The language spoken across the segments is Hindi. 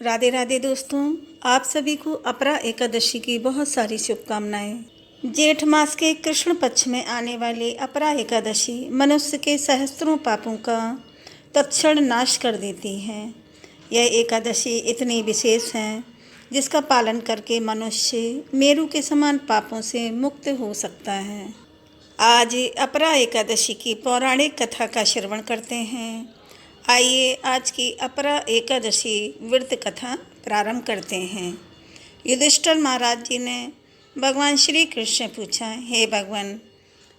राधे राधे दोस्तों, आप सभी को अपरा एकादशी की बहुत सारी शुभकामनाएं। जेठ मास के कृष्ण पक्ष में आने वाली अपरा एकादशी मनुष्य के सहस्त्रों पापों का तत्क्षण नाश कर देती है। यह एकादशी इतनी विशेष है जिसका पालन करके मनुष्य मेरु के समान पापों से मुक्त हो सकता है। आज अपरा एकादशी की पौराणिक कथा का श्रवण करते हैं। आइए आज की अपरा एकादशी व्रत कथा प्रारंभ करते हैं। युधिष्ठिर महाराज जी ने भगवान श्री कृष्ण से पूछा, हे भगवान,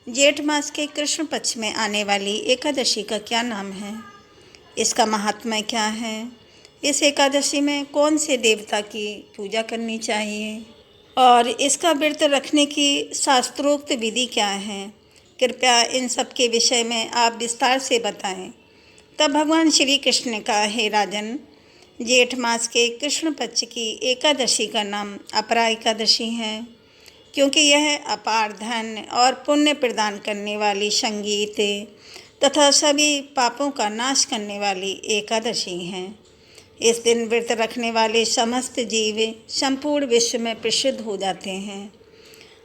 जेठ मास के कृष्ण पक्ष में आने वाली एकादशी का क्या नाम है? इसका महात्म्य क्या है? इस एकादशी में कौन से देवता की पूजा करनी चाहिए और इसका व्रत रखने की शास्त्रोक्त विधि क्या है? कृपया इन सब के विषय में आप विस्तार से बताएं। तब भगवान श्री कृष्ण ने कहा, हे राजन, जेठ मास के कृष्ण पक्ष की एकादशी का नाम अपरा एकादशी है, क्योंकि यह अपार धन और पुण्य प्रदान करने वाली संगीत तथा सभी पापों का नाश करने वाली एकादशी है। इस दिन व्रत रखने वाले समस्त जीव संपूर्ण विश्व में प्रसिद्ध हो जाते हैं।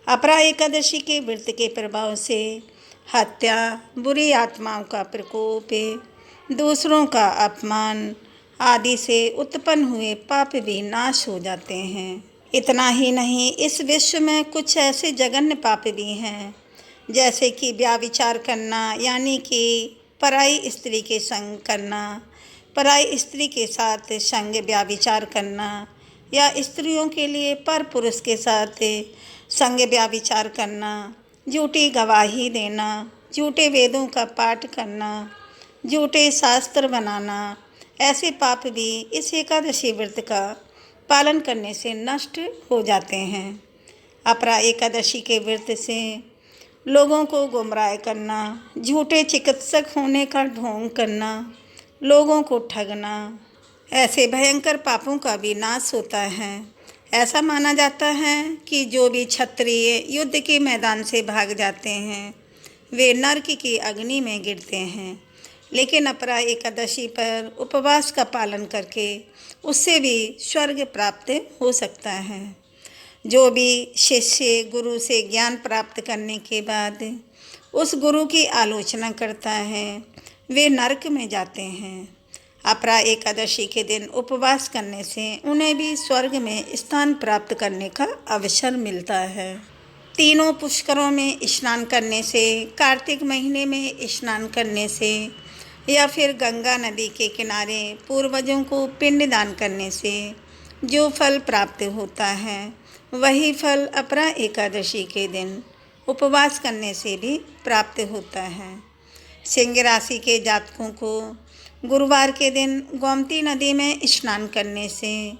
अपरा एकादशी के व्रत के प्रभाव से हत्या, बुरी आत्माओं का प्रकोप, दूसरों का अपमान आदि से उत्पन्न हुए पाप भी नाश हो जाते हैं। इतना ही नहीं, इस विश्व में कुछ ऐसे जघन्य पाप भी हैं, जैसे कि व्याभिचार करना, यानी कि पराई स्त्री के संग करना, पराई स्त्री के साथ संग व्याभिचार करना, या स्त्रियों के लिए पर पुरुष के साथ संग व्याभिचार करना, झूठी गवाही देना, झूठे वेदों का पाठ करना, झूठे शास्त्र बनाना, ऐसे पाप भी इस एकादशी व्रत का पालन करने से नष्ट हो जाते हैं। अपरा एकादशी के व्रत से लोगों को गुमराह करना, झूठे चिकित्सक होने का ढोंग करना, लोगों को ठगना, ऐसे भयंकर पापों का भी नाश होता है। ऐसा माना जाता है कि जो भी क्षत्रिय युद्ध के मैदान से भाग जाते हैं वे नरक की अग्नि में गिरते हैं, लेकिन अपरा एकादशी पर उपवास का पालन करके उससे भी स्वर्ग प्राप्त हो सकता है। जो भी शिष्य गुरु से ज्ञान प्राप्त करने के बाद उस गुरु की आलोचना करता है वे नरक में जाते हैं। अपरा एकादशी के दिन उपवास करने से उन्हें भी स्वर्ग में स्थान प्राप्त करने का अवसर मिलता है। तीनों पुष्करों में स्नान करने से, कार्तिक महीने में स्नान करने से, या फिर गंगा नदी के किनारे पूर्वजों को पिंडदान करने से जो फल प्राप्त होता है वही फल अपरा एकादशी के दिन उपवास करने से भी प्राप्त होता है। सिंह राशि के जातकों को गुरुवार के दिन गोमती नदी में स्नान करने से,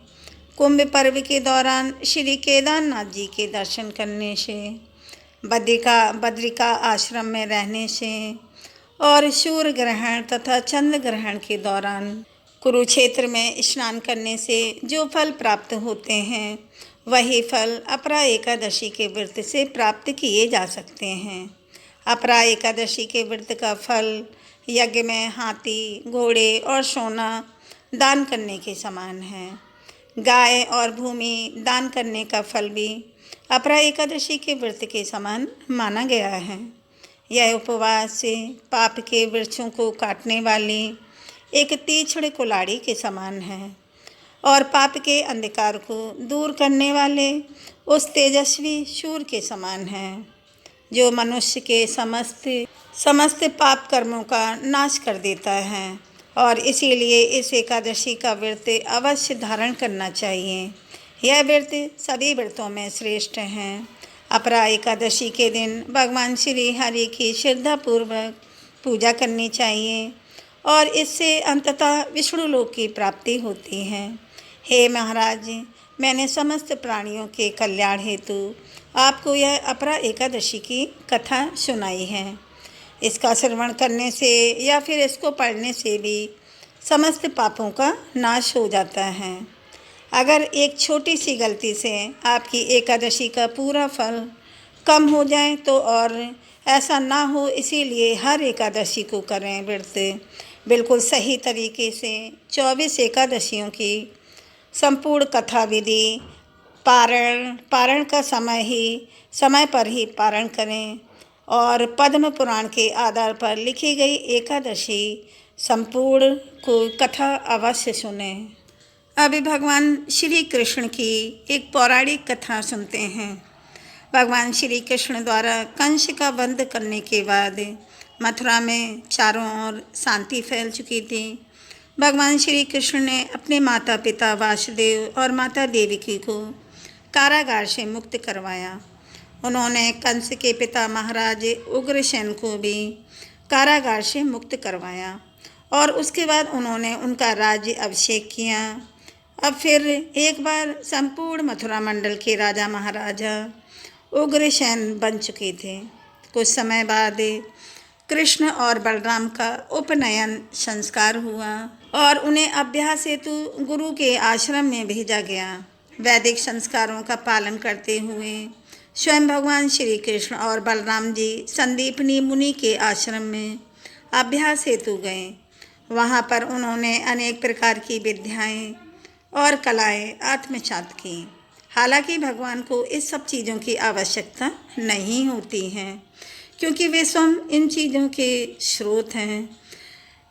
कुंभ पर्व के दौरान श्री केदारनाथ जी के दर्शन करने से, बद्रिका आश्रम में रहने से और सूर्य ग्रहण तथा चंद्र ग्रहण के दौरान कुरुक्षेत्र में स्नान करने से जो फल प्राप्त होते हैं वही फल अपरा एकादशी के व्रत से प्राप्त किए जा सकते हैं। अपरा एकादशी के व्रत का फल यज्ञ में हाथी, घोड़े और सोना दान करने के समान है। गाय और भूमि दान करने का फल भी अपरा एकादशी के व्रत के समान माना गया है। यह उपवास से पाप के वृक्षों को काटने वाली एक तीक्ष्ण कुल्हाड़ी के समान है और पाप के अंधकार को दूर करने वाले उस तेजस्वी सूर्य के समान है जो मनुष्य के समस्त पाप कर्मों का नाश कर देता है। और इसीलिए इस एकादशी का व्रत अवश्य धारण करना चाहिए। यह व्रत सभी व्रतों में श्रेष्ठ है। अपरा एकादशी के दिन भगवान श्री हरि की श्रद्धापूर्वक पूजा करनी चाहिए और इससे अंततः विष्णु लोक की प्राप्ति होती है। हे महाराज, मैंने समस्त प्राणियों के कल्याण हेतु आपको यह अपरा एकादशी की कथा सुनाई है। इसका श्रवण करने से या फिर इसको पढ़ने से भी समस्त पापों का नाश हो जाता है। अगर एक छोटी सी गलती से आपकी एकादशी का पूरा फल कम हो जाए तो और ऐसा ना हो, इसीलिए हर एकादशी को करें व्रत। बिल्कुल सही तरीके से 24 एकादशियों की संपूर्ण कथा विधि पारण का समय पर ही पारण करें और पद्म पुराण के आधार पर लिखी गई एकादशी संपूर्ण को कथा अवश्य सुने। अभी भगवान श्री कृष्ण की एक पौराणिक कथा सुनते हैं। भगवान श्री कृष्ण द्वारा कंस का वध करने के बाद मथुरा में चारों ओर शांति फैल चुकी थी। भगवान श्री कृष्ण ने अपने माता पिता वासुदेव और माता देवकी को कारागार से मुक्त करवाया। उन्होंने कंस के पिता महाराज उग्रसेन को भी कारागार से मुक्त करवाया और उसके बाद उन्होंने उनका राज्य अभिषेक किया। अब फिर एक बार संपूर्ण मथुरा मंडल के राजा महाराजा उग्रसेन बन चुके थे। कुछ समय बाद कृष्ण और बलराम का उपनयन संस्कार हुआ और उन्हें अभ्यास हेतु गुरु के आश्रम में भेजा गया। वैदिक संस्कारों का पालन करते हुए स्वयं भगवान श्री कृष्ण और बलराम जी संदीपनी मुनि के आश्रम में अभ्यास हेतु गए। वहाँ पर उन्होंने अनेक प्रकार की विद्याएं और कलाएं आत्मसात की। हालांकि भगवान को इस सब चीज़ों की आवश्यकता नहीं होती है, क्योंकि वे स्वयं इन चीज़ों के स्रोत हैं,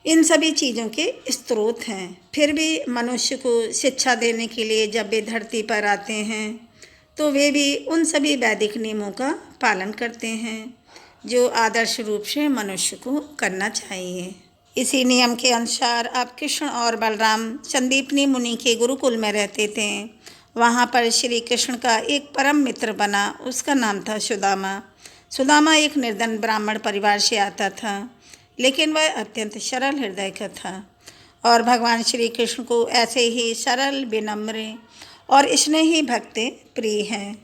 इन सभी चीज़ों के स्रोत हैं। फिर भी मनुष्य को शिक्षा देने के लिए जब वे धरती पर आते हैं तो वे भी उन सभी वैदिक नियमों का पालन करते हैं जो आदर्श रूप से मनुष्य को करना चाहिए। इसी नियम के अनुसार अब कृष्ण और बलराम संदीपनी मुनि के गुरुकुल में रहते थे। वहाँ पर श्री कृष्ण का एक परम मित्र बना, उसका नाम था सुदामा। सुदामा एक निर्धन ब्राह्मण परिवार से आता था, लेकिन वह अत्यंत सरल हृदय का था और भगवान श्री कृष्ण को ऐसे ही सरल, विनम्र और स्नेही भक्त प्रिय हैं।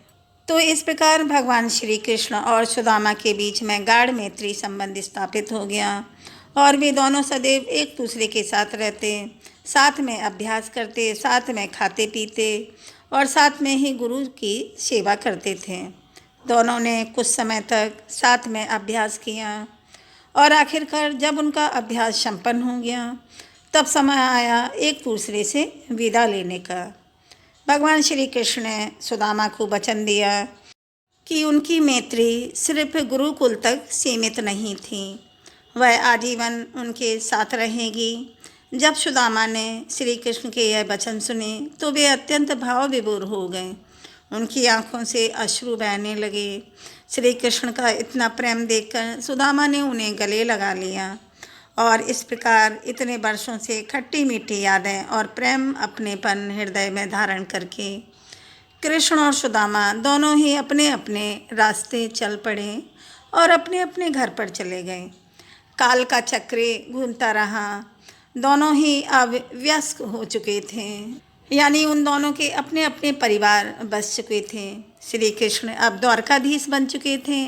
तो इस प्रकार भगवान श्री कृष्ण और सुदामा के बीच में गाढ़ मैत्री संबंध स्थापित हो गया और वे दोनों सदैव एक दूसरे के साथ रहते, साथ में अभ्यास करते, साथ में खाते पीते और साथ में ही गुरु की सेवा करते थे। दोनों ने कुछ समय तक साथ में अभ्यास किया और आखिरकार जब उनका अभ्यास संपन्न हो गया तब समय आया एक दूसरे से विदा लेने का। भगवान श्री कृष्ण ने सुदामा को वचन दिया कि उनकी मैत्री सिर्फ गुरुकुल तक सीमित नहीं थी, वह आजीवन उनके साथ रहेगी। जब सुदामा ने श्री कृष्ण के यह वचन सुने तो वे अत्यंत भाव विभोर हो गए। उनकी आंखों से अश्रु बहने लगे। श्री कृष्ण का इतना प्रेम देखकर सुदामा ने उन्हें गले लगा लिया और इस प्रकार इतने वर्षों से खट्टी मीठी यादें और प्रेम अपनेपन हृदय में धारण करके कृष्ण और सुदामा दोनों ही अपने अपने रास्ते चल पड़े और अपने अपने घर पर चले गए। काल का चक्र घूमता रहा। दोनों ही अब वयस्क हो चुके थे, यानी उन दोनों के अपने अपने परिवार बस चुके थे। श्री कृष्ण अब द्वारकाधीश बन चुके थे।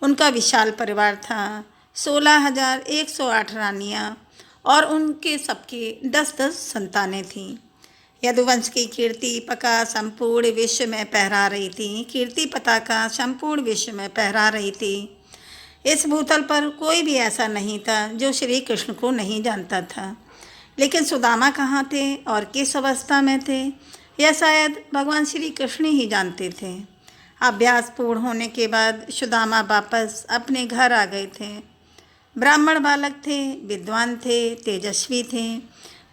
उनका विशाल परिवार था, 16,108 रानियाँ और उनके सबके 10-10 संतानें थीं। यदुवंश की कीर्ति पताका संपूर्ण विश्व में फहरा रही थी। कीर्ति पताका संपूर्ण विश्व में फहरा रही थी। इस भूतल पर कोई भी ऐसा नहीं था जो श्री कृष्ण को नहीं जानता था। लेकिन सुदामा कहाँ थे और किस अवस्था में थे, यह शायद भगवान श्री कृष्ण ही जानते थे। अभ्यास पूर्ण होने के बाद सुदामा वापस अपने घर आ गए थे। ब्राह्मण बालक थे, विद्वान थे, तेजस्वी थे,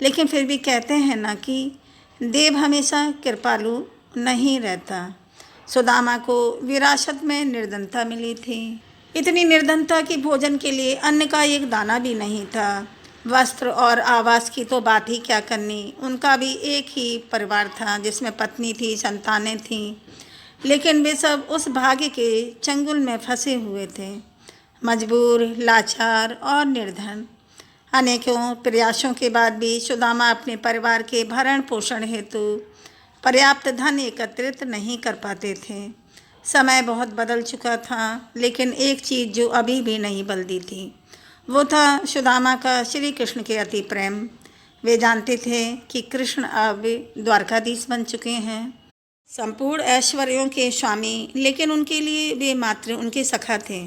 लेकिन फिर भी कहते हैं ना कि देव हमेशा कृपालु नहीं रहता। सुदामा को विरासत में निर्धनता मिली थी। इतनी निर्धनता कि भोजन के लिए अन्न का एक दाना भी नहीं था। वस्त्र और आवास की तो बात ही क्या करनी। उनका भी एक ही परिवार था जिसमें पत्नी थी, संतानें थीं, लेकिन वे सब उस भाग्य के चंगुल में फंसे हुए थे, मजबूर, लाचार और निर्धन। अनेकों प्रयासों के बाद भी सुदामा अपने परिवार के भरण पोषण हेतु पर्याप्त धन एकत्रित नहीं कर पाते थे। समय बहुत बदल चुका था, लेकिन एक चीज़ जो अभी भी नहीं बदली थी वो था सुदामा का श्री कृष्ण के अति प्रेम। वे जानते थे कि कृष्ण अब द्वारकाधीश बन चुके हैं, संपूर्ण ऐश्वर्यों के स्वामी, लेकिन उनके लिए वे मात्र उनके सखा थे।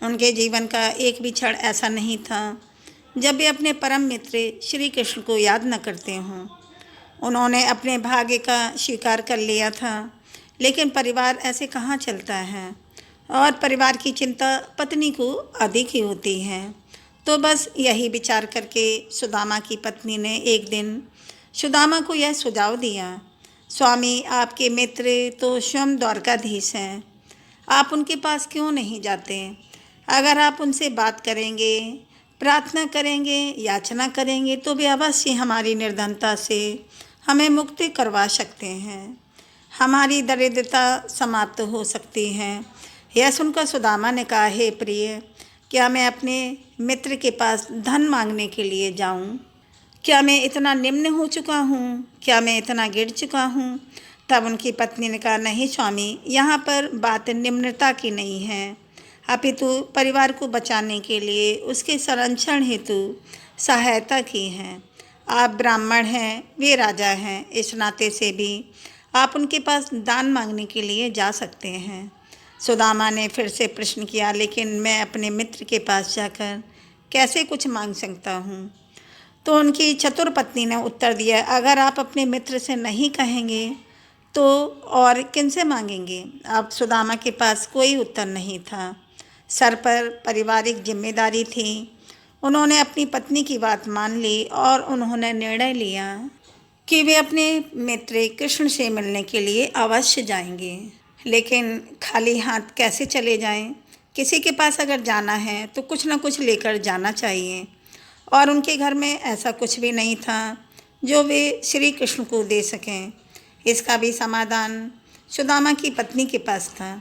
उनके जीवन का एक भी क्षण ऐसा नहीं था जब वे अपने परम मित्र श्री कृष्ण को याद न करते हों। उन्होंने अपने भाग्य का स्वीकार कर लिया था, लेकिन परिवार ऐसे कहाँ चलता है और परिवार की चिंता पत्नी को अधिक ही होती है। तो बस यही विचार करके सुदामा की पत्नी ने एक दिन सुदामा को यह सुझाव दिया, स्वामी आपके मित्र तो स्वयं द्वारकाधीश हैं, आप उनके पास क्यों नहीं जाते? अगर आप उनसे बात करेंगे, प्रार्थना करेंगे, याचना करेंगे तो वे अवश्य हमारी निर्धनता से हमें मुक्ति करवा सकते हैं, हमारी दरिद्रता समाप्त हो सकती है। यह सुनकर सुदामा ने कहा, हे प्रिय, क्या मैं अपने मित्र के पास धन मांगने के लिए जाऊं? क्या मैं इतना निम्न हो चुका हूँ? क्या मैं इतना गिर चुका हूँ? तब उनकी पत्नी ने कहा, नहीं स्वामी, यहाँ पर बात निम्नता की नहीं है, अपितु परिवार को बचाने के लिए उसके संरक्षण हेतु सहायता की है। आप ब्राह्मण हैं, वे राजा हैं, इस नाते से भी आप उनके पास दान मांगने के लिए जा सकते हैं। सुदामा ने फिर से प्रश्न किया, लेकिन मैं अपने मित्र के पास जाकर कैसे कुछ मांग सकता हूँ? तो उनकी चतुर पत्नी ने उत्तर दिया, अगर आप अपने मित्र से नहीं कहेंगे तो और किनसे मांगेंगे? अब सुदामा के पास कोई उत्तर नहीं था, सर पर पारिवारिक जिम्मेदारी थी। उन्होंने अपनी पत्नी की बात मान ली और उन्होंने निर्णय लिया कि वे अपने मित्र कृष्ण से मिलने के लिए अवश्य जाएंगे। लेकिन खाली हाथ कैसे चले जाएं? किसी के पास अगर जाना है तो कुछ न कुछ लेकर जाना चाहिए, और उनके घर में ऐसा कुछ भी नहीं था जो वे श्री कृष्ण को दे सकें। इसका भी समाधान सुदामा की पत्नी के पास था।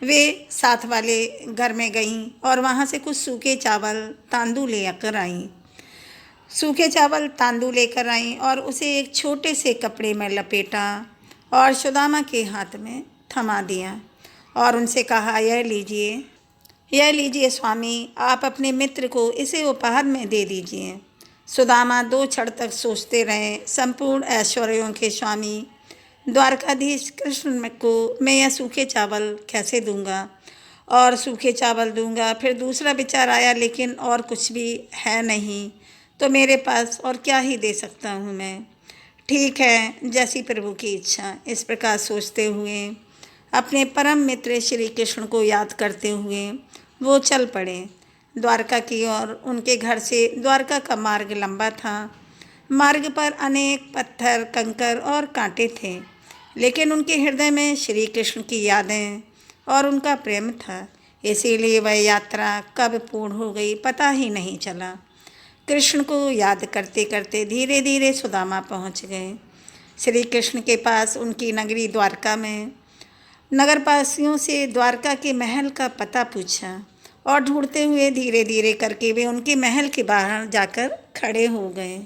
वे साथ वाले घर में गईं और वहाँ से कुछ सूखे चावल तांदू लेकर आईं। सूखे चावल तांदू लेकर आईं और उसे एक छोटे से कपड़े में लपेटा और सुदामा के हाथ में थमा दिया और उनसे कहा, यह लीजिए स्वामी, आप अपने मित्र को इसे उपहार में दे दीजिए। सुदामा 2 क्षण तक सोचते रहे, संपूर्ण ऐश्वर्यों के स्वामी द्वारकाधीश कृष्ण को मैं यह सूखे चावल कैसे दूंगा, और सूखे चावल दूंगा। फिर दूसरा विचार आया, लेकिन और कुछ भी है नहीं तो मेरे पास और क्या ही दे सकता हूँ मैं। ठीक है, जैसी प्रभु की इच्छा। इस प्रकार सोचते हुए अपने परम मित्र श्री कृष्ण को याद करते हुए वो चल पड़े द्वारका की ओर। उनके घर से द्वारका का मार्ग लंबा था। मार्ग पर अनेक पत्थर, कंकर और कांटे थे, लेकिन उनके हृदय में श्री कृष्ण की यादें और उनका प्रेम था। इसीलिए वह यात्रा कब पूर्ण हो गई पता ही नहीं चला। कृष्ण को याद करते करते धीरे धीरे सुदामा पहुंच गए श्री कृष्ण के पास। उनकी नगरी द्वारका में नगरवासियों से द्वारका के महल का पता पूछा और ढूंढते हुए धीरे धीरे करके वे उनके महल के बाहर जाकर खड़े हो गए।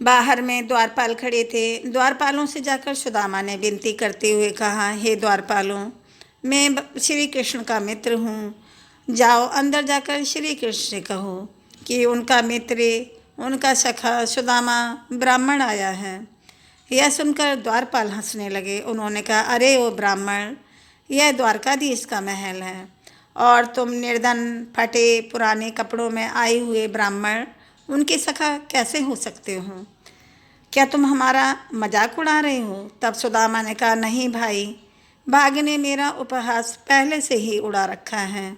बाहर में द्वारपाल खड़े थे। द्वारपालों से जाकर सुदामा ने विनती करते हुए कहा, हे द्वारपालों, मैं श्री कृष्ण का मित्र हूँ, जाओ अंदर जाकर श्री कृष्ण से कहो कि उनका मित्र, उनका सखा सुदामा ब्राह्मण आया है। यह सुनकर द्वारपाल हंसने लगे। उन्होंने कहा, अरे ओ ब्राह्मण, यह द्वारकाधीश का महल है और तुम निर्धन, फटे पुराने कपड़ों में आए हुए ब्राह्मण उनके सखा कैसे हो सकते हो? क्या तुम हमारा मजाक उड़ा रहे हो? तब सुदामा ने कहा, नहीं भाई, भाग्य ने मेरा उपहास पहले से ही उड़ा रखा है।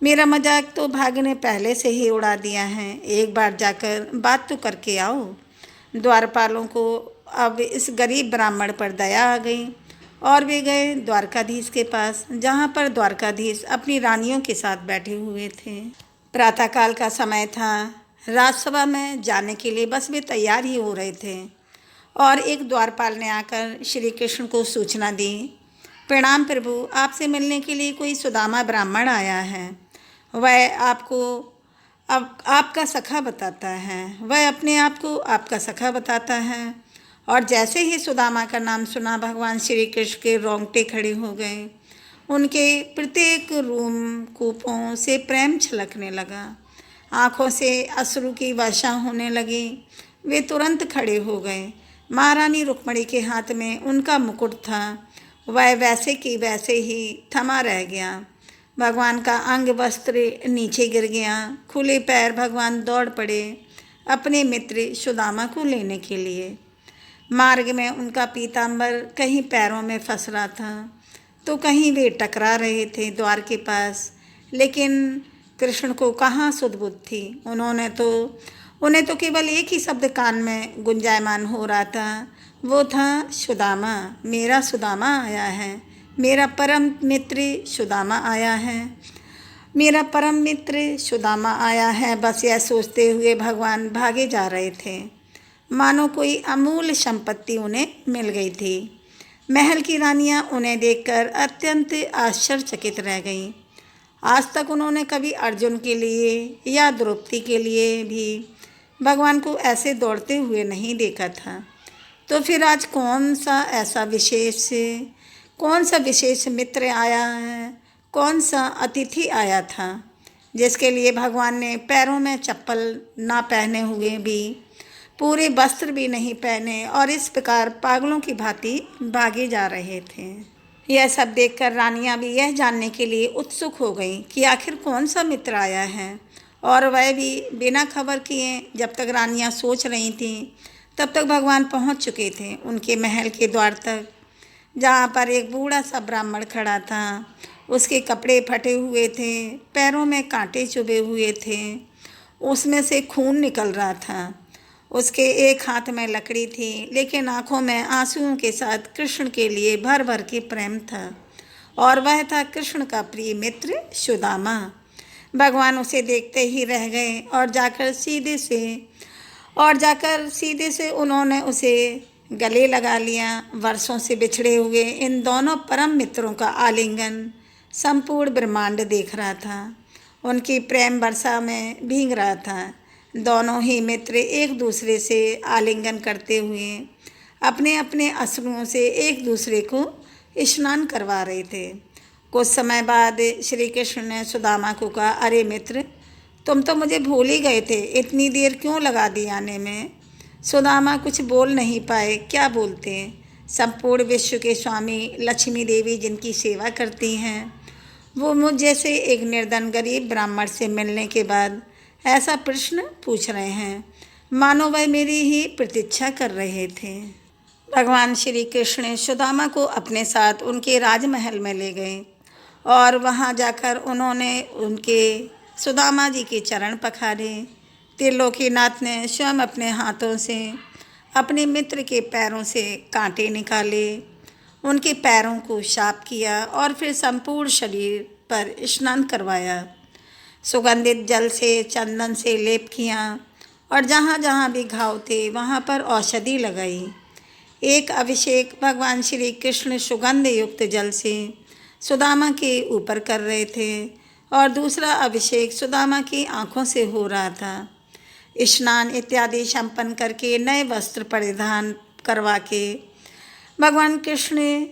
मेरा मजाक तो भाग्य ने पहले से ही उड़ा दिया है। एक बार जाकर बात तो करके आओ। द्वारपालों को अब इस गरीब ब्राह्मण पर दया आ गई और वे गए द्वारकाधीश के पास, जहाँ पर द्वारकाधीश अपनी रानियों के साथ बैठे हुए थे। प्रातःकाल का समय था। राजसभा में जाने के लिए बस वे तैयार ही हो रहे थे और एक द्वारपाल ने आकर श्री कृष्ण को सूचना दी, प्रणाम प्रभु, आपसे मिलने के लिए कोई सुदामा ब्राह्मण आया है। वह आपको अब आपका सखा बताता है। वह अपने आप को आपका सखा बताता है। और जैसे ही सुदामा का नाम सुना, भगवान श्री कृष्ण के रोंगटे खड़े हो गए। उनके प्रत्येक रूम कूपों से प्रेम छलकने लगा। आँखों से अश्रु की वर्षा होने लगी। वे तुरंत खड़े हो गए। महारानी रुक्मणी के हाथ में उनका मुकुट था। वह वैसे की वैसे ही थमा रह गया। भगवान का अंग वस्त्र नीचे गिर गया। खुले पैर भगवान दौड़ पड़े अपने मित्र सुदामा को लेने के लिए। मार्ग में उनका पीताम्बर कहीं पैरों में फंस रहा था तो कहीं वे टकरा रहे थे द्वार के पास। लेकिन कृष्ण को कहाँ सुध-बुध थी। उन्हें तो केवल एक ही शब्द कान में गुंजायमान हो रहा था, वो था सुदामा। मेरा सुदामा आया है, मेरा परम मित्र सुदामा आया है, मेरा परम मित्र सुदामा आया है। बस यह सोचते हुए भगवान भागे जा रहे थे, मानो कोई अमूल्य संपत्ति उन्हें मिल गई थी। महल की रानियां उन्हें देखकर अत्यंत आश्चर्यचकित रह गईं। आज तक उन्होंने कभी अर्जुन के लिए या द्रौपदी के लिए भी भगवान को ऐसे दौड़ते हुए नहीं देखा था। तो फिर आज कौन सा विशेष मित्र आया है, कौन सा अतिथि आया था, जिसके लिए भगवान ने पैरों में चप्पल ना पहने हुए भी, पूरे वस्त्र भी नहीं पहने और इस प्रकार पागलों की भांति भागे जा रहे थे। यह सब देखकर रानियां भी यह जानने के लिए उत्सुक हो गईं कि आखिर कौन सा मित्र आया है, और वह भी बिना खबर किए। जब तक रानियां सोच रही थीं तब तक भगवान पहुंच चुके थे उनके महल के द्वार तक, जहां पर एक बूढ़ा सा ब्राह्मण खड़ा था। उसके कपड़े फटे हुए थे, पैरों में कांटे चुभे हुए थे, उसमें से खून निकल रहा था। उसके एक हाथ में लकड़ी थी, लेकिन आंखों में आंसुओं के साथ कृष्ण के लिए भर भर के प्रेम था, और वह था कृष्ण का प्रिय मित्र सुदामा। भगवान उसे देखते ही रह गए और जाकर सीधे से उन्होंने उसे गले लगा लिया। वर्षों से बिछड़े हुए इन दोनों परम मित्रों का आलिंगन संपूर्ण ब्रह्मांड देख रहा था, उनकी प्रेम वर्षा में भीग रहा था। दोनों ही मित्र एक दूसरे से आलिंगन करते हुए अपने अपने अश्रुओं से एक दूसरे को स्नान करवा रहे थे। कुछ समय बाद श्री कृष्ण ने सुदामा को कहा, अरे मित्र, तुम तो मुझे भूल ही गए थे, इतनी देर क्यों लगा दी आने में। सुदामा कुछ बोल नहीं पाए। क्या बोलते हैं। संपूर्ण विश्व के स्वामी लक्ष्मी देवी जिनकी सेवा करती हैं, वो मुझ जैसे एक निर्धन गरीब ब्राह्मण से मिलने के बाद ऐसा प्रश्न पूछ रहे हैं, मानो वह मेरी ही प्रतीक्षा कर रहे थे। भगवान श्री कृष्ण सुदामा को अपने साथ उनके राजमहल में ले गए और वहां जाकर उन्होंने उनके सुदामा जी के चरण पखारे। त्रिलोकीनाथ ने स्वयं अपने हाथों से अपने मित्र के पैरों से कांटे निकाले, उनके पैरों को साफ किया और फिर संपूर्ण शरीर पर स्नान करवाया। सुगंधित जल से चंदन से लेप किया और जहाँ जहाँ भी घाव थे वहाँ पर औषधि लगाई। एक अभिषेक भगवान श्री कृष्ण सुगंध युक्त जल से सुदामा के ऊपर कर रहे थे और दूसरा अभिषेक सुदामा की आँखों से हो रहा था। स्नान इत्यादि संपन्न करके नए वस्त्र परिधान करवा के भगवान कृष्ण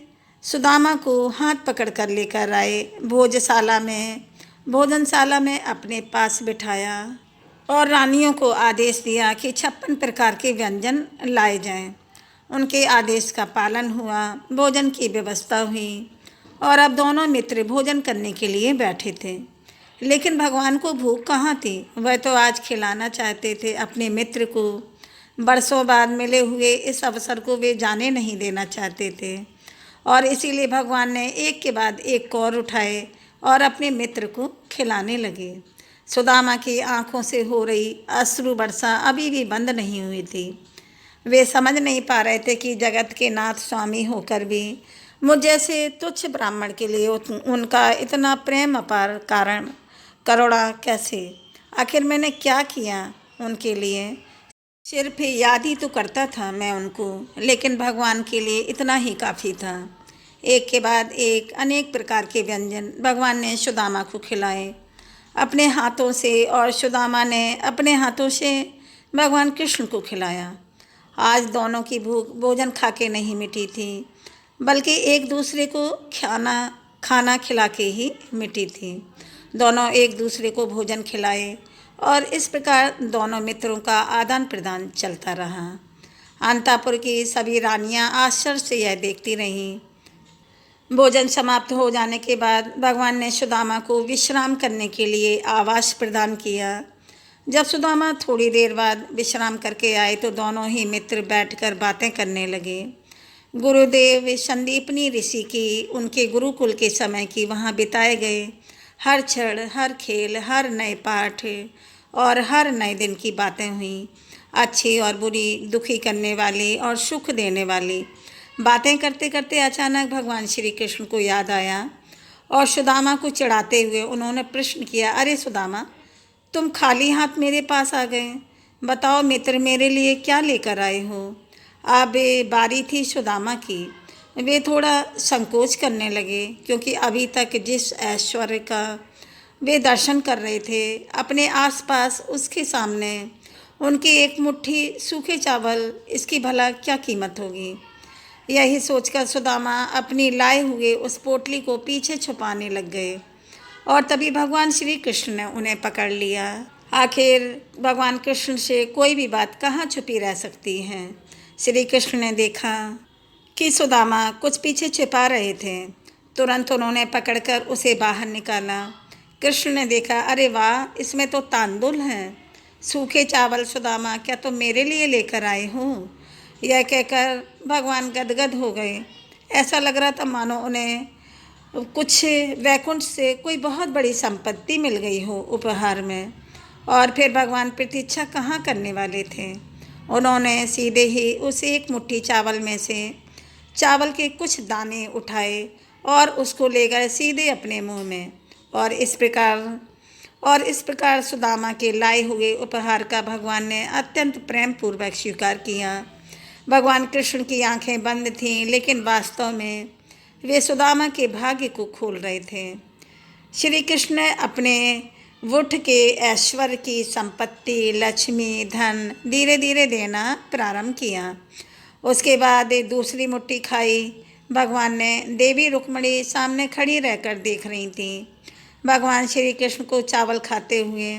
सुदामा को हाथ पकड़ कर लेकर आए। भोजनशाला में अपने पास बिठाया और रानियों को आदेश दिया कि 56 प्रकार के व्यंजन लाए जाएं। उनके आदेश का पालन हुआ, भोजन की व्यवस्था हुई और अब दोनों मित्र भोजन करने के लिए बैठे थे। लेकिन भगवान को भूख कहाँ थी। वह तो आज खिलाना चाहते थे अपने मित्र को। बरसों बाद मिले हुए इस अवसर को वे जाने नहीं देना चाहते थे और इसीलिए भगवान ने एक के बाद एक कौर उठाए और अपने मित्र को खिलाने लगे। सुदामा की आंखों से हो रही अश्रु वर्षा अभी भी बंद नहीं हुई थी। वे समझ नहीं पा रहे थे कि जगत के नाथ स्वामी होकर भी मुझ जैसे तुच्छ ब्राह्मण के लिए उनका इतना प्रेम अपार कारण करुणा कैसे। आखिर मैंने क्या किया उनके लिए। सिर्फ याद ही तो करता था मैं उनको, लेकिन भगवान के लिए इतना ही काफ़ी था। एक के बाद एक अनेक प्रकार के व्यंजन भगवान ने सुदामा को खिलाए अपने हाथों से और सुदामा ने अपने हाथों से भगवान कृष्ण को खिलाया। आज दोनों की भूख भोजन खा के नहीं मिटी थी, बल्कि एक दूसरे को खाना खिला के ही मिटी थी। दोनों एक दूसरे को भोजन खिलाए और इस प्रकार दोनों मित्रों का आदान प्रदान चलता रहा। अंतापुर की सभी रानियां आश्चर्य से यह देखती रहीं। भोजन समाप्त हो जाने के बाद भगवान ने सुदामा को विश्राम करने के लिए आवास प्रदान किया। जब सुदामा थोड़ी देर बाद विश्राम करके आए तो दोनों ही मित्र बैठकर बातें करने लगे। गुरुदेव संदीपनी ऋषि की, उनके गुरुकुल के समय की, वहाँ बिताए गए हर क्षण, हर खेल, हर नए पाठ और हर नए दिन की बातें हुई। अच्छी और बुरी, दुखी करने वाली और सुख देने वाली बातें करते करते अचानक भगवान श्री कृष्ण को याद आया और सुदामा को चिढ़ाते हुए उन्होंने प्रश्न किया, अरे सुदामा, तुम खाली हाथ मेरे पास आ गए। बताओ मित्र, मेरे लिए क्या लेकर आए हो। अब बारी थी सुदामा की। वे थोड़ा संकोच करने लगे क्योंकि अभी तक जिस ऐश्वर्य का वे दर्शन कर रहे थे अपने आसपास, उसके सामने उनकी एक मुट्ठी सूखे चावल, इसकी भला क्या कीमत होगी। यही सोचकर सुदामा अपनी लाए हुए उस पोटली को पीछे छुपाने लग गए और तभी भगवान श्री कृष्ण ने उन्हें पकड़ लिया। आखिर भगवान कृष्ण से कोई भी बात कहाँ छुपी रह सकती है। श्री कृष्ण ने देखा कि सुदामा कुछ पीछे छिपा रहे थे। तुरंत उन्होंने पकड़कर उसे बाहर निकाला। कृष्ण ने देखा, अरे वाह, इसमें तो तांदुल हैं, सूखे चावल। सुदामा, क्या तुम मेरे लिए लेकर आए हो। यह कहकर भगवान गदगद हो गए। ऐसा लग रहा था मानो उन्हें कुछ वैकुंठ से कोई बहुत बड़ी संपत्ति मिल गई हो उपहार में। और फिर भगवान प्रतीक्षा कहाँ करने वाले थे। उन्होंने सीधे ही उस एक मुट्ठी चावल में से चावल के कुछ दाने उठाए और उसको ले गए सीधे अपने मुंह में। और इस प्रकार सुदामा के लाए हुए उपहार का भगवान ने अत्यंत प्रेम पूर्वक स्वीकार किया। भगवान कृष्ण की आंखें बंद थीं, लेकिन वास्तव में वे सुदामा के भाग्य को खोल रहे थे। श्री कृष्ण ने अपने वुठ के ऐश्वर्य की संपत्ति, लक्ष्मी, धन धीरे धीरे देना प्रारंभ किया। उसके बाद दूसरी मुट्ठी खाई। भगवान ने देवी रुक्मिणी सामने खड़ी रहकर देख रही थी। भगवान श्री कृष्ण को चावल खाते हुए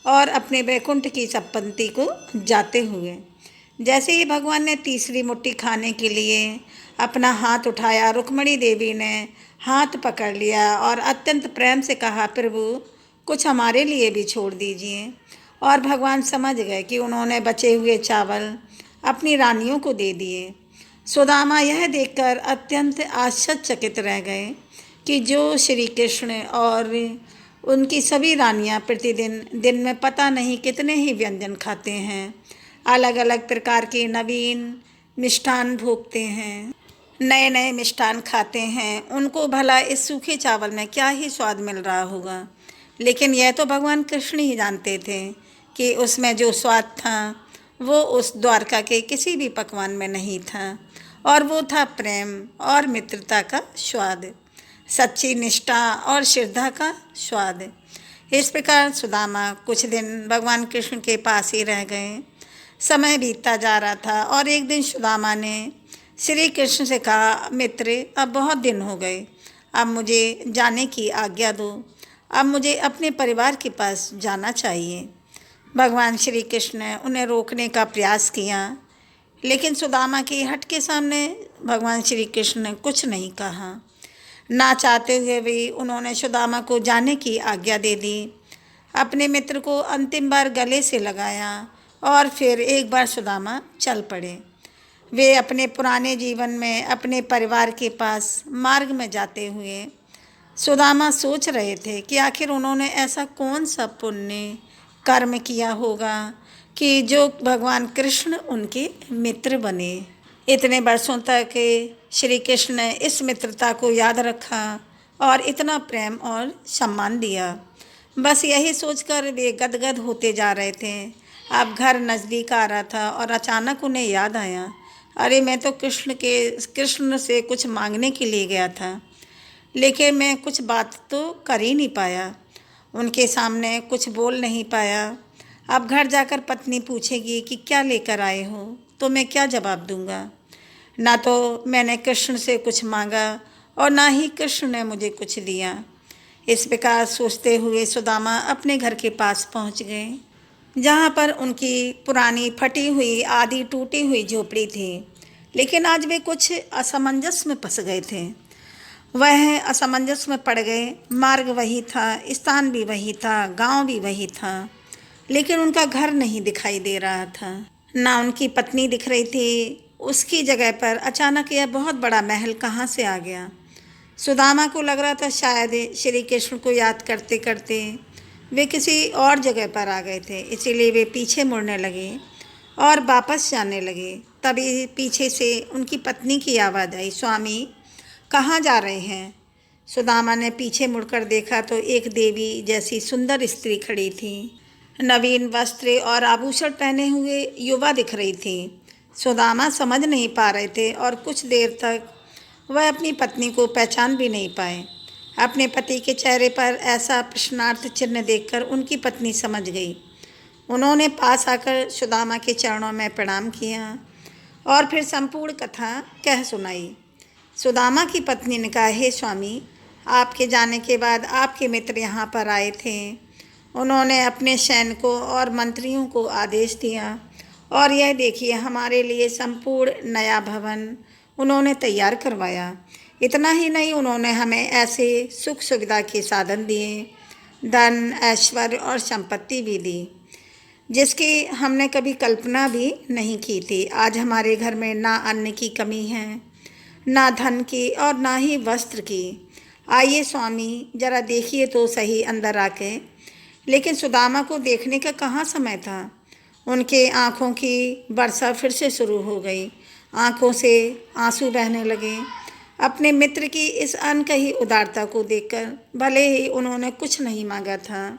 और अपने वैकुंठ की संपत्ति को जाते हुए। जैसे ही भगवान ने तीसरी मुट्ठी खाने के लिए अपना हाथ उठाया, रुक्मिणी देवी ने हाथ पकड़ लिया और अत्यंत प्रेम से कहा, प्रभु, कुछ हमारे लिए भी छोड़ दीजिए। और भगवान समझ गए कि उन्होंने बचे हुए चावल अपनी रानियों को दे दिए। सुदामा यह देखकर अत्यंत आश्चर्यचकित रह गए कि जो श्री कृष्ण और उनकी सभी रानियां प्रतिदिन दिन में पता नहीं कितने ही व्यंजन खाते हैं, अलग अलग प्रकार के नवीन मिष्ठान भोगते हैं, नए नए मिष्ठान खाते हैं, उनको भला इस सूखे चावल में क्या ही स्वाद मिल रहा होगा। लेकिन यह तो भगवान कृष्ण ही जानते थे कि उसमें जो स्वाद था वो उस द्वारका के किसी भी पकवान में नहीं था, और वो था प्रेम और मित्रता का स्वाद, सच्ची निष्ठा और श्रद्धा का स्वाद। इस प्रकार सुदामा कुछ दिन भगवान कृष्ण के पास ही रह गए। समय बीतता जा रहा था और एक दिन सुदामा ने श्री कृष्ण से कहा, मित्र, अब बहुत दिन हो गए, अब मुझे जाने की आज्ञा दो। अब मुझे अपने परिवार के पास जाना चाहिए। भगवान श्री कृष्ण ने उन्हें रोकने का प्रयास किया, लेकिन सुदामा की हट के सामने भगवान श्री कृष्ण ने कुछ नहीं कहा। ना चाहते हुए भी उन्होंने सुदामा को जाने की आज्ञा दे दी। अपने मित्र को अंतिम बार गले से लगाया और फिर एक बार सुदामा चल पड़े। वे अपने पुराने जीवन में अपने परिवार के पास मार्ग में जाते हुए सुदामा सोच रहे थे कि आखिर उन्होंने ऐसा कौन सा पुण्य कर्म किया होगा कि जो भगवान कृष्ण उनके मित्र बने। इतने वर्षों तक श्री कृष्ण ने इस मित्रता को याद रखा और इतना प्रेम और सम्मान दिया। बस यही सोचकर वे गदगद होते जा रहे थे। अब घर नज़दीक आ रहा था और अचानक उन्हें याद आया, अरे मैं तो कृष्ण से कुछ मांगने के लिए गया था, लेकिन मैं कुछ बात तो कर ही नहीं पाया, उनके सामने कुछ बोल नहीं पाया। अब घर जाकर पत्नी पूछेगी कि क्या लेकर आए हो, तो मैं क्या जवाब दूंगा। ना तो मैंने कृष्ण से कुछ मांगा और ना ही कृष्ण ने मुझे कुछ दिया। इस प्रकार सोचते हुए सुदामा अपने घर के पास पहुंच गए, जहां पर उनकी पुरानी फटी हुई आधी टूटी हुई झोपड़ी थी। लेकिन आज वे कुछ असमंजस में फंस गए थे। वह असमंजस में पड़ गए। मार्ग वही था, स्थान भी वही था, गांव भी वही था, लेकिन उनका घर नहीं दिखाई दे रहा था, ना उनकी पत्नी दिख रही थी। उसकी जगह पर अचानक यह बहुत बड़ा महल कहाँ से आ गया। सुदामा को लग रहा था शायद श्री कृष्ण को याद करते करते वे किसी और जगह पर आ गए थे, इसीलिए वे पीछे मुड़ने लगे और वापस जाने लगे। तभी पीछे से उनकी पत्नी की आवाज़ आई, स्वामी कहाँ जा रहे हैं। सुदामा ने पीछे मुड़कर देखा तो एक देवी जैसी सुंदर स्त्री खड़ी थी। नवीन वस्त्र और आभूषण पहने हुए युवा दिख रही थी। सुदामा समझ नहीं पा रहे थे और कुछ देर तक वह अपनी पत्नी को पहचान भी नहीं पाए। अपने पति के चेहरे पर ऐसा प्रश्नार्थ चिन्ह देखकर उनकी पत्नी समझ गई। उन्होंने पास आकर सुदामा के चरणों में प्रणाम किया और फिर संपूर्ण कथा कह सुनाई। सुदामा की पत्नी ने कहा, हे स्वामी, आपके जाने के बाद आपके मित्र यहाँ पर आए थे। उन्होंने अपने सैनिकों और मंत्रियों को आदेश दिया और यह देखिए हमारे लिए संपूर्ण नया भवन उन्होंने तैयार करवाया। इतना ही नहीं, उन्होंने हमें ऐसे सुख सुविधा के साधन दिए, धन ऐश्वर्य और संपत्ति भी दी जिसकी हमने कभी कल्पना भी नहीं की थी। आज हमारे घर में ना अन्न की कमी है, ना धन की और ना ही वस्त्र की। आइए स्वामी, जरा देखिए तो सही अंदर आके। लेकिन सुदामा को देखने का कहाँ समय था। उनके आँखों की वर्षा फिर से शुरू हो गई। आँखों से आंसू बहने लगे अपने मित्र की इस अनकही उदारता को देखकर। भले ही उन्होंने कुछ नहीं मांगा था,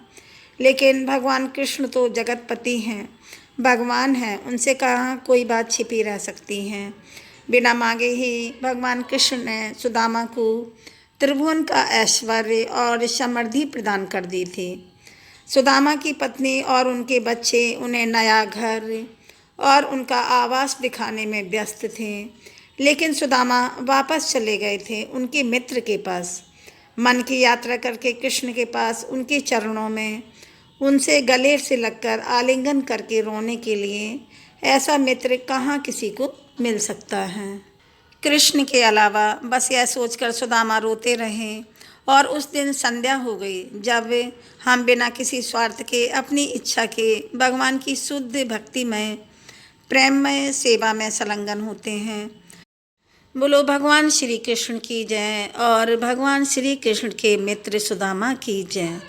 लेकिन भगवान कृष्ण तो जगतपति हैं, भगवान हैं, उनसे कहाँ कोई बात छिपी रह सकती है। बिना मांगे ही भगवान कृष्ण ने सुदामा को त्रिभुवन का ऐश्वर्य और समृद्धि प्रदान कर दी थी। सुदामा की पत्नी और उनके बच्चे उन्हें नया घर और उनका आवास दिखाने में व्यस्त थे, लेकिन सुदामा वापस चले गए थे उनके मित्र के पास। मन की यात्रा करके कृष्ण के पास, उनके चरणों में उनसे गले से लगकर आलिंगन करके रोने के लिए ऐसा मित्र कहाँ किसी को मिल सकता है। कृष्ण के अलावा बस यह सोचकर सुदामा रोते रहे और उस दिन संध्या हो गई जब हम बिना किसी स्वार्थ के, अपनी इच्छा के भगवान की शुद्ध भक्तिमय प्रेममय सेवा में संलग्न होते हैं। बोलो भगवान श्री कृष्ण की जय और भगवान श्री कृष्ण के मित्र सुदामा की जय।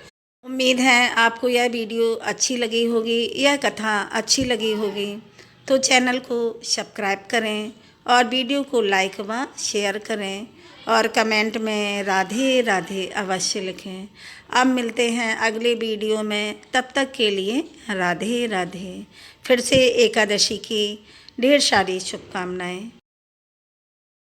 उम्मीद है आपको यह वीडियो अच्छी लगी होगी, यह कथा अच्छी लगी होगी। तो चैनल को सब्सक्राइब करें और वीडियो को लाइक व शेयर करें और कमेंट में राधे राधे अवश्य लिखें। अब मिलते हैं अगले वीडियो में, तब तक के लिए राधे राधे। फिर से एकादशी की ढेर सारी शुभकामनाएं।